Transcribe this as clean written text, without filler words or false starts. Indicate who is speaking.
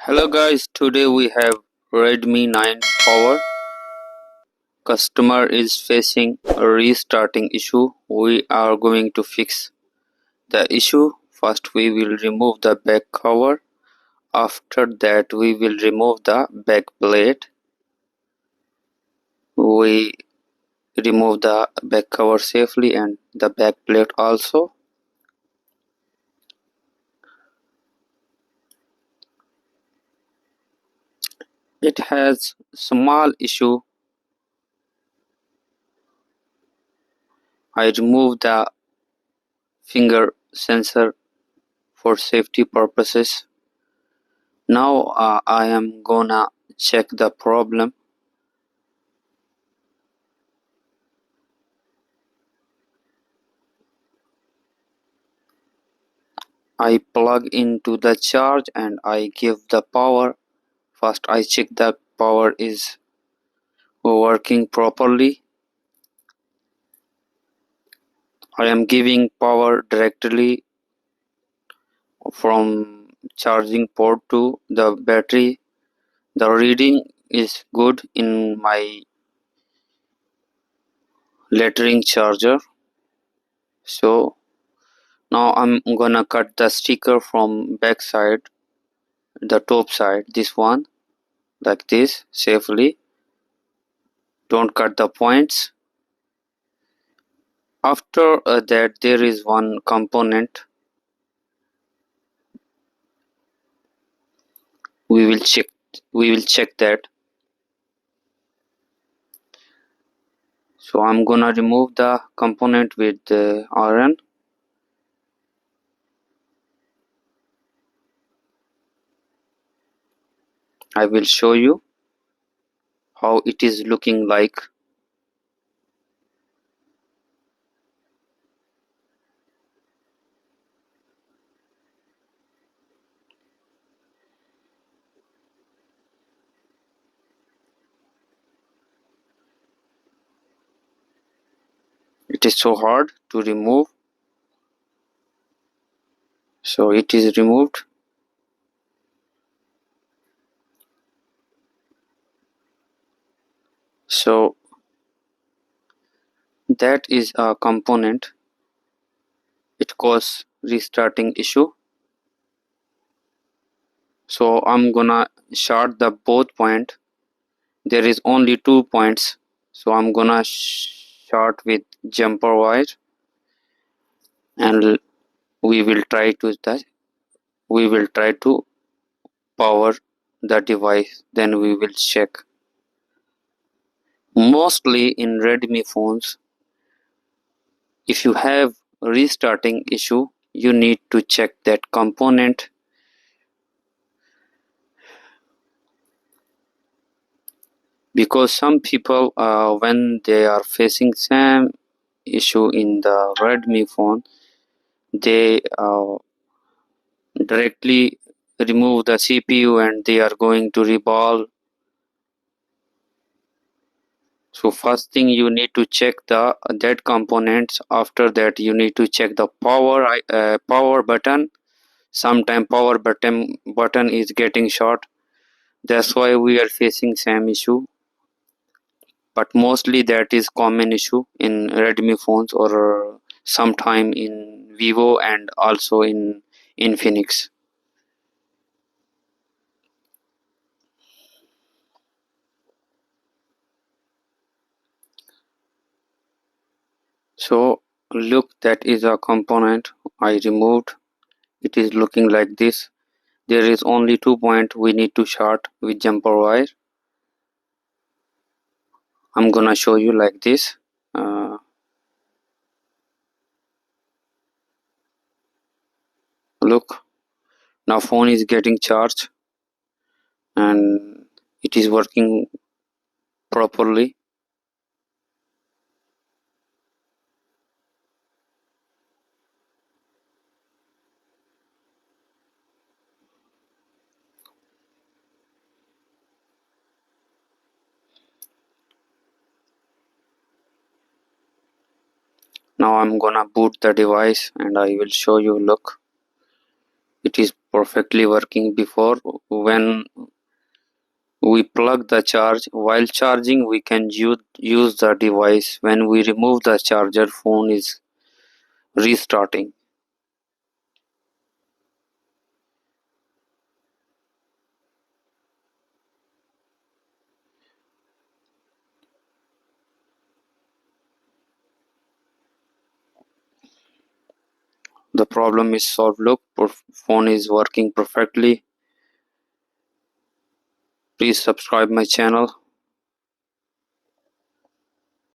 Speaker 1: Hello guys, today we have Redmi 9 Power. Customer is facing a restarting issue. We are going to fix the issue. First we will remove the back cover. After that we will remove the back plate. We remove the back cover safely and the back plate also. It has small issue. I remove the finger sensor for safety purposes. Now I am gonna check the problem. I plug into the charge and I give the power. First I check the power is working properly. I am giving power directly from charging port to the battery. The reading is good in my lettering charger. So now I'm gonna cut the sticker from back side, the top side, this one, like this, safely. Don't cut the points. After that there is one component we will check that. So I'm gonna remove the component with the iron. I will show you how it is looking like. It is so hard to remove, so it is removed. So that is a component. It causes restarting issue. So I'm gonna short the both point. There is only 2 points, so I'm gonna short with jumper wire, and we will try to power the device, then we will check. Mostly in Redmi phones, if you have restarting issue, you need to check that component. Because some people when they are facing same issue in the Redmi phone, they directly remove the CPU and they are going to revolve. So first thing you need to check the that components. After that you need to check the power button. Sometime power button is getting short. That's why we are facing same issue. But mostly that is common issue in Redmi phones or sometime in Vivo and also in Infinix. So look, that is a component I removed. It is looking like this. There is only 2 points we need to short with jumper wire. I'm gonna show you like this. Look, now phone is getting charged and it is working properly. Now I'm gonna boot the device and I will show you. Look, it is perfectly working before. When we plug the charge while charging, we can use the device. When we remove the charger, phone is restarting. The problem is solved. Look, phone is working perfectly. Please subscribe my channel.